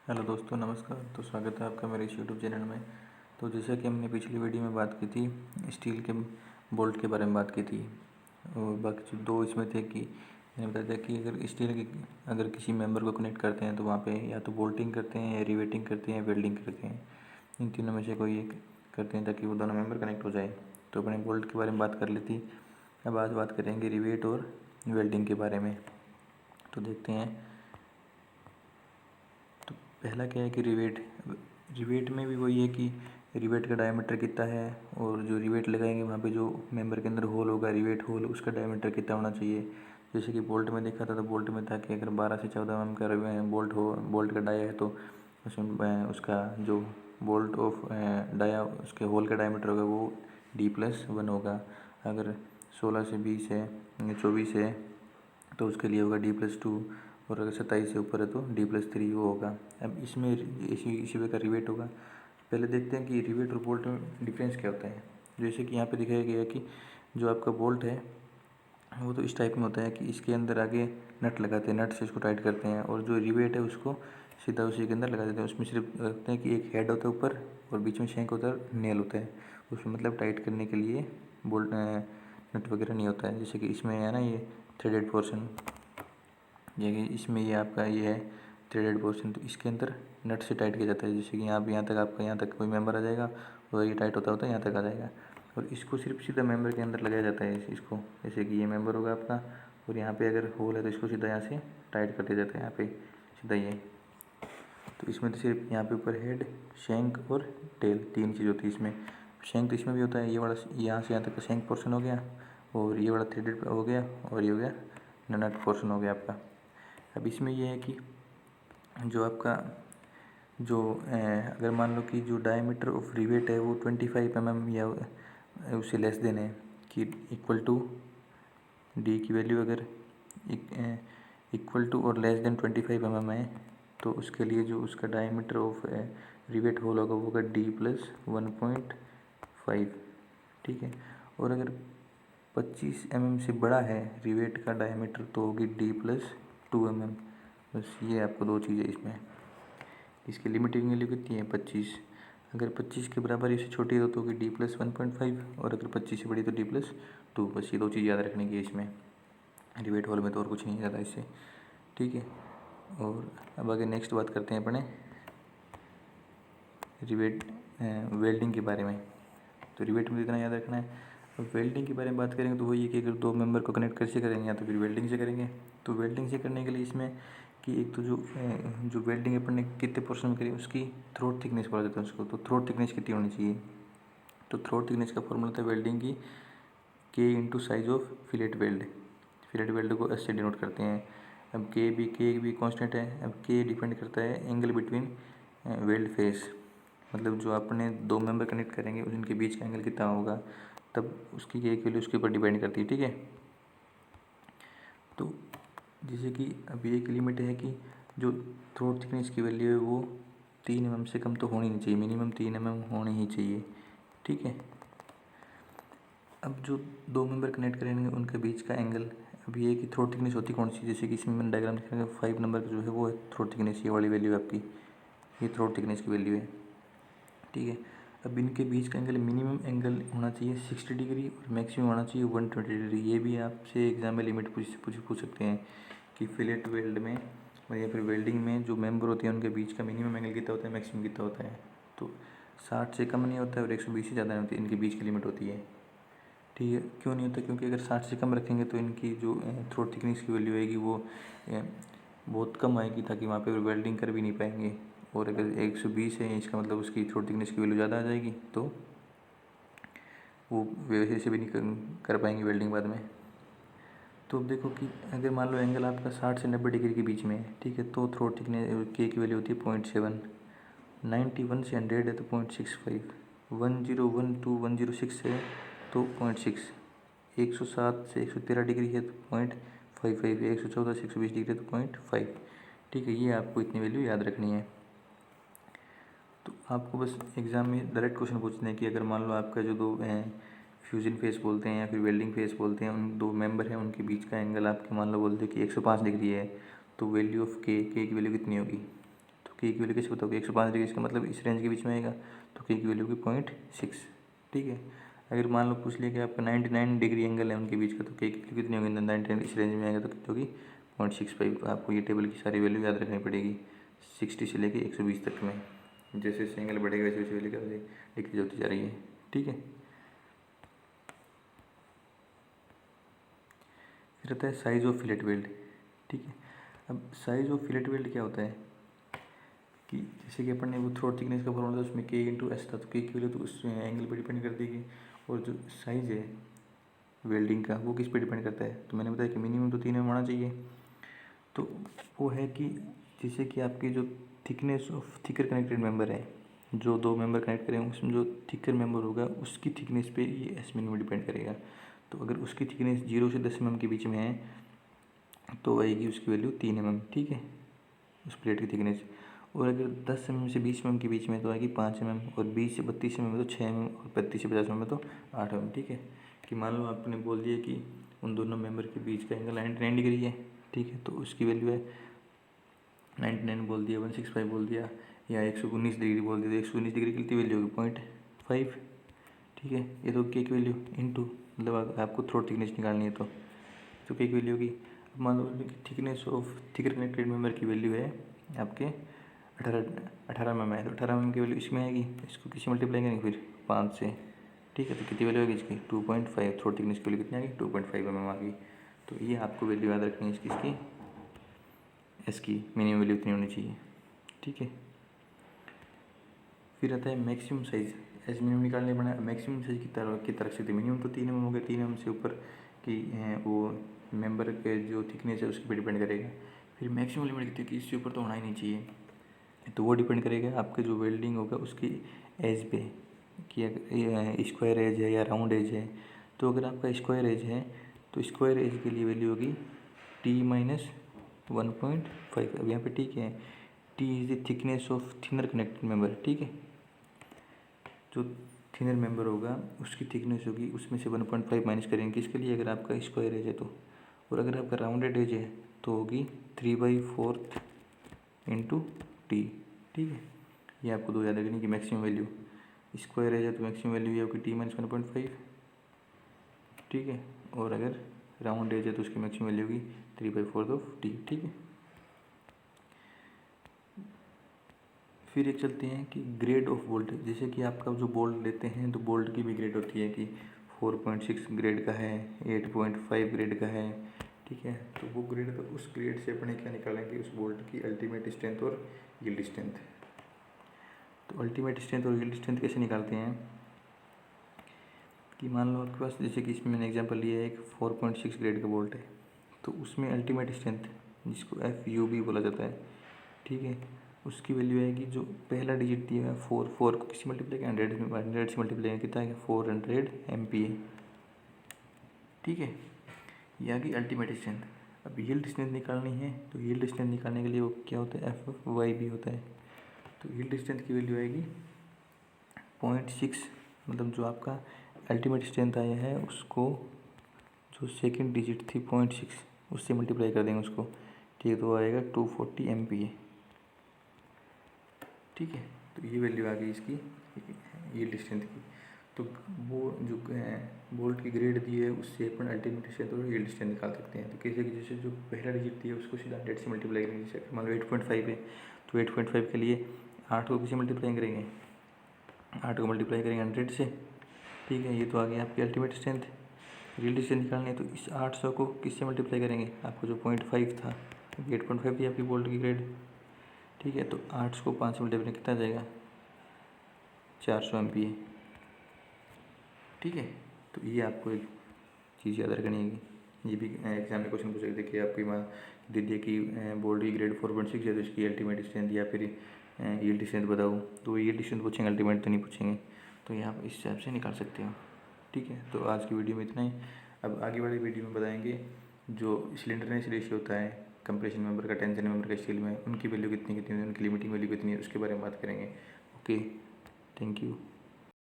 Hello दोस्तों, नमस्कार। तो स्वागत है आपका मेरे इस यूट्यूब चैनल में। तो जैसा कि हमने पिछली वीडियो में बात की थी, स्टील के बोल्ट के बारे में बात की थी, और बाकी जो दो इसमें थे कि मैंने बताया था कि अगर स्टील के अगर किसी मेंबर को कनेक्ट करते हैं तो वहाँ पे या तो बोल्टिंग करते हैं या रिवेटिंग करते हैं या वेल्डिंग करते हैं। इन तीनों में से कोई एक करते हैं ताकि वो दोनों मेंबर कनेक्ट हो जाए। तो अपने बोल्ट के बारे में बात कर ली थी। अब आज बात करेंगे रिवेट और वेल्डिंग के बारे में। तो देखते हैं। तो पहला क्या है कि रिवेट में भी वही है कि रिवेट का डायमीटर कितना है, और जो रिवेट लगाएंगे वहाँ पे जो मेंबर के अंदर होल होगा, रिवेट होल, उसका डायमीटर कितना होना चाहिए। जैसे कि बोल्ट में देखा था, तो बोल्ट में था कि अगर 12 से 14 mm का बोल्ट का डाया है तो उसमें उसका जो बोल्ट ऑफ डाया उसके होल का डायमीटर होगा वो D+1 होगा। अगर 16 से 20 है या 24 है तो उसके लिए होगा D+2, और अगर 27 से ऊपर है तो D+3 वो होगा। अब इसमें इसी वे का रिवेट होगा। पहले देखते हैं कि रिवेट और बोल्ट में डिफरेंस क्या होता है। जैसे कि यहाँ पे दिखाया गया है कि जो आपका बोल्ट है वो तो इस टाइप में होता है कि इसके अंदर आगे नट लगाते हैं, नट से इसको टाइट करते हैं, और जो रिवेट है उसको सीधा उसी के अंदर लगा देते हैं। उसमें सिर्फ रखते हैं कि एक हेड होता है ऊपर और बीच में शैंक होता है, नेल होता है उसमें, मतलब टाइट करने के लिए बोल्ट नट वगैरह नहीं होता है। जैसे कि इसमें है ना ये थ्रेडेड पोर्शन, ये कि इसमें ये आपका ये है थ्रेडेड पोर्शन, तो इसके अंदर नट से टाइट किया जाता है। जैसे कि यहाँ तक आपका यहाँ तक कोई मेंबर आ जाएगा और ये टाइट होता होता है यहाँ तक आ जाएगा, और इसको सिर्फ सीधा मेंबर के अंदर लगाया जाता है इसको। जैसे कि ये मेंबर होगा आपका, और यहाँ पे अगर होल है तो इसको सीधा यहाँ से टाइट कर दिया जाता है यहाँ पे सीधा ये। तो इसमें तो सिर्फ यहाँ पे ऊपर हेड, शैंक और टेल तीन चीज़ होती है इसमें। शैंक तो इसमें भी होता है, ये वाला यहाँ से यहाँ तक का शैंक पोर्शन हो गया, और ये वाला थ्रेडेड हो गया, और ये हो गया नट पोर्शन हो गया आपका। अब इसमें ये है कि जो आपका जो अगर मान लो कि जो डायमीटर ऑफ रिवेट है वो 25 mm या उससे लेस देन है, कि इक्वल टू डी की वैल्यू अगर इक्वल टू और लेस देन 25 mm है, तो उसके लिए जो उसका डायमीटर ऑफ रिवेट होल होगा वो होगा D+1.5, ठीक है। और अगर 25 mm से बड़ा है रिवेट का डायमीटर तो होगी D+2 mm। बस ये आपको दो चीज़ें इसमें। इसकी लिमिटिंग वैल्यू कितनी है 25। अगर 25 के बराबर इससे छोटी है तो होगी D+1.5, और अगर 25 से बड़ी तो D+2। बस ये दो चीज़ याद रखने की है इसमें। रिवेट हॉल में तो और कुछ नहीं ज़्यादा इससे, ठीक है। और अब आगे नेक्स्ट बात करते हैं अपने रिवेट वेल्डिंग के बारे में। तो रिवेट में इतना याद रखना है। अब वेल्डिंग के बारे में बात करेंगे तो वही है कि अगर दो मेंबर को कनेक्ट कैसे करेंगे, या तो फिर वेल्डिंग से करेंगे। तो वेल्डिंग से करने के लिए इसमें कि एक तो जो वेल्डिंग अपन ने कितने पोर्शन में करी उसकी थ्रोट थिकनेस बोला जाता है उसको। तो थ्रोट थिकनेस कितनी होनी चाहिए, तो थ्रोट थिकनेस का फॉर्मूला था वेल्डिंग की K × size of fillet weld. Fillet weld को S से डिनोट करते हैं। अब के भी कांस्टेंट है। अब के डिपेंड करता है एंगल बिटवीन वेल्ड फेस, मतलब जो आपने दो मेंबर कनेक्ट करेंगे उनके बीच का एंगल कितना होगा, तब उसकी के वैल्यू उसके ऊपर डिपेंड करती है, ठीक है। तो जैसे कि अभी एक लिमिट है कि जो थ्रोट थिकनेस की वैल्यू है वो 3 mm से कम तो होनी नहीं चाहिए, मिनिमम 3 mm होनी ही चाहिए, ठीक है। अब जो दो मेंबर कनेक्ट करेंगे उनके बीच का एंगल, अब ये कि थ्रोट थिकनेस होती कौन सी, जैसे कि इसमें मैंने डायग्राम दिखाएंगे 5 नंबर का जो है वो है थ्रोट थिकनेस, ये वाली वैल्यू है आपकी, ये थ्रोट थिकनेस की वैल्यू है, ठीक है। अब इनके बीच का एंगल मिनिमम एंगल होना चाहिए 60 डिग्री और मैक्सिमम होना चाहिए 120 डिग्री। ये भी आपसे एग्जाम में लिमिट पूछ सकते हैं कि फिलेट वेल्ड में और या फिर वेल्डिंग में जो मेंबर होते हैं उनके बीच का मिनिमम एंगल कितना होता है, मैक्सिमम कितना होता है। तो 60 से कम नहीं होता है और 120 से ज़्यादा नहीं होती, इनके बीच की लिमिट होती है, ठीक है। क्यों नहीं होता, क्योंकि अगर 60 से कम रखेंगे तो इनकी जो थ्रोट थिकनेस की वैल्यू आएगी वो बहुत कम आएगी, ताकि वहाँ पे वेल्डिंग कर भी नहीं पाएंगे। और अगर 120 है इसका मतलब उसकी थ्रोट थिकनेस की वैल्यू ज़्यादा आ जाएगी, तो वो वैसे से भी नहीं कर पाएंगे वेल्डिंग बाद में। तो अब देखो कि अगर मान लो एंगल आपका 60 से 90 डिग्री के बीच में है, ठीक है, तो थ्रोट थिकनेस के की वैल्यू होती है 0.7। 91 से 100 है तो 0.65। 101 to 106 है तो 0.6। 107 से 113 डिग्री है तो 0.55। 114 से 120 डिग्री है तो 0.5, ठीक है। ये आपको इतनी वैल्यू याद रखनी है। तो आपको बस एग्ज़ाम में डायरेक्ट क्वेश्चन पूछते हैं कि अगर मान लो आपका जो दो फ्यूजन फेस बोलते हैं या फिर वेल्डिंग फेस बोलते हैं, उन दो मेंबर हैं उनके बीच का एंगल आपके मान लो बोलते हैं कि 105 डिग्री है, तो वैल्यू ऑफ के की वैल्यू कितनी होगी। तो के की वैल्यू कैसे बताओगे, 105 डिग्री इसका मतलब इस रेंज के बीच में आएगा, तो के की वैल्यू होगी 0.6। ठीक है, अगर मान लो पूछ लिया कि आपका 99 डिग्री एंगल है उनके बीच का, तो के की वैल्यू कितनी होगी, 99 इस रेंज में आएगा तो कितनी होगी 0.65। आपको ये टेबल की सारी वैल्यू याद रखनी पड़ेगी 60 से लेके 120 तक में। जैसे जैसे एंगल बढ़ेगा वैसे वैसे वैल्यू क्या डिक्रीज होती जा रही है। ठीक है, फिर आता है साइज ऑफ फिलेट वेल्ड। ठीक है, अब साइज ऑफ फिलेट वेल्ड क्या होता है कि जैसे कि अपन ने वो थ्रोट थिकनेस का फॉर्मूला था, उसमें के इंटू एस था, तो के की वैल्यू तो उस एंगल पर डिपेंड कर देगी, और जो साइज़ है वेल्डिंग का वो किस पे डिपेंड करता है। तो मैंने बताया कि मिनिमम तो 3 mm होना चाहिए। तो वो है कि जैसे कि आपकी जो thickness of thicker connected member है, जो दो मेंबर कनेक्ट करेंगे उसमें जो थिकर मेंबर होगा उसकी थिकनेस पे ये एस मिनिमम डिपेंड करेगा। तो अगर उसकी थिकनेस 0 से 10 mm के बीच में है तो आएगी उसकी वैल्यू 3 mm। ठीक है, उस प्लेट की थिकनेस। और अगर 10 mm से 20 mm के बीच में तो आएगी 5 mm, और 20 से 32 mm में तो 6 mm, और 35 से 50 mm में तो 8 mm। ठीक है, कि मान लो आपने बोल दिया कि उन दोनों मेंबर के बीच का एंगल 99 डिग्री है। ठीक है, तो उसकी वैल्यू है 99 बोल दिया, 165 बोल दिया, या 119 डिग्री बोल दिया, 119 डिग्री की कितनी वैल्यू होगी 0.5। ठीक है, ये तो के की वैल्यू इंटू, मतलब आपको थ्रोट थिकनेस निकालनी है तो के की वैल्यू होगी। अब मान लो thickness of thicker connected member की वैल्यू है आपके 18 mm है, तो 18 mm की वैल्यू इसमें आएगी, इसको किसी मल्टीप्लाई करेंगे फिर 5 से। ठीक है, तो कितनी वैल्यू आएगी इसकी 2.5। थ्रोट थिकनेस की वैल्यू कितनी आ गई 2.5 mm आ गई। तो ये आपको वैल्यू याद रखनी है इसकी इसकी मिनिमम वैल्यू इतनी होनी चाहिए। ठीक है, फिर आता है मैक्सिमम साइज़। एस मिनिमम निकालने बना मैक्सिमम साइज़ की तरफ से मिनिमम तो 3 mm हो गया, 3 mm से ऊपर की वो मेंबर के जो थिकनेस है उसके पे डिपेंड करेगा। फिर मैक्सिमम लिमिट कितनी, कि इससे ऊपर तो होना ही नहीं चाहिए, तो वो डिपेंड करेगा आपके जो वेल्डिंग होगा उसकी एज पे, कि स्क्वायर एज है या राउंड एज है। तो अगर आपका स्क्वायर एज है तो स्क्वायर एज के लिए वैल्यू होगी T-1.5। अब यहाँ पे ठीक है, T is the thickness of thinner connected member. ठीक है, जो थिनर मेंबर होगा उसकी थिकनेस होगी, उसमें से 1.5 माइनस करेंगे किसके लिए, अगर आपका स्क्वायर एज है तो। और अगर आपका राउंडेड एज है तो होगी 3/4 इंटू टी। ठीक है, ये आपको दो याद रखनी कि मैक्सिमम वैल्यू स्क्वायर एज है तो मैक्सिमम वैल्यू ये होगी T-1.5। ठीक है, और अगर राउंड एज है तो उसकी मैक्सिमम वैल्यू होगी 3/4 ऑफ टी। ठीक है, फिर एक चलते हैं कि ग्रेड ऑफ बोल्ट। जैसे कि आपका जो बोल्ट लेते हैं तो बोल्ट की भी ग्रेड होती है कि 4.6 ग्रेड का है, 8.5 ग्रेड का है। ठीक है, तो वो ग्रेड, तो उस ग्रेड से अपने क्या निकालेंगे, उस बोल्ट की अल्टीमेट स्ट्रेंथ और यील्ड स्ट्रेंथ। तो अल्टीमेट स्ट्रेंथ और यील्ड स्ट्रेंथ कैसे निकालते हैं कि मान लो आपके पास, जैसे कि इसमें मैंने एग्जांपल लिया है, एक 4.6 ग्रेड का बोल्ट है, तो उसमें अल्टीमेट स्ट्रेंथ जिसको FUB बोला जाता है। ठीक है, उसकी वैल्यू आएगी, जो पहला डिजिट दिया है 4 को किसी मल्टीप्लाई किया 100 से मल्टीप्लाई कितना है 400 MPa। ठीक है, ये आ गई अल्टीमेट स्ट्रेंथ। अब यील्ड स्ट्रेंथ निकालनी है, तो यील्ड स्ट्रेंथ निकालने के लिए वो क्या होता है, FYB होता है। तो यील्ड स्ट्रेंथ की वैल्यू आएगी 0.6, मतलब जो आपका अल्टीमेट स्ट्रेंथ आया है उसको, जो सेकंड डिजिट थी 0.6 उससे मल्टीप्लाई कर देंगे उसको। ठीक है, तो आएगा 240 MPa। ठीक है, तो ये वैल्यू आ गई इसकी यील्ड स्ट्रेंथ की। तो वो जो बोल्ट की ग्रेड दी है उससे अपन अल्टीमेट स्ट्रेंथ और यील्ड स्ट्रेंथ निकाल सकते हैं। तो कैसे कि जैसे जो पहला डिजिट दिया है उसको सीधा 100 से मल्टीप्लाई करेंगे। जैसे मान लो 8.5 है तो 8.5 के लिए 8 को किसी मल्टीप्लाई करेंगे, 8 को मल्टीप्लाई करेंगे 100 से। ठीक है, ये तो आ गया आपकी अल्टीमेट स्ट्रेंथ। यील्ड स्ट्रेंथ निकालनी है तो इस 800 को किससे मल्टीप्लाई करेंगे, आपको जो 0.5 था, 8.5 थी आपकी बोल्ट की ग्रेड। ठीक है, तो 8 को 5 से मल्टीप्लाई कितना आ जाएगा 400 MPa। ठीक है, तो ये आपको एक चीज़ याद रखनी है। ये भी एग्जाम में क्वेश्चन पूछ सकते कि आपकी माँ दीदी की बोल्ट की ग्रेड 4.6 है तो इसकी अल्टीमेट स्ट्रेंथ या फिर यील्ड स्ट्रेंथ बताओ, तो यील्ड स्ट्रेंथ पूछेंगे, अल्टीमेट तो नहीं पूछेंगे। तो ये आप इस हिसाब से निकाल सकते हो। ठीक है, तो आज की वीडियो में इतना ही। अब आगे वाली वीडियो में बताएंगे जो स्लेंडरनेस रेशियो होता है कंप्रेशन मेंबर का, टेंशन मेंबर का स्टील में, उनकी वैल्यू कितनी कितनी है, उनकी लिमिटिंग वैल्यू कितनी है, उसके बारे में बात करेंगे। Okay, thank you.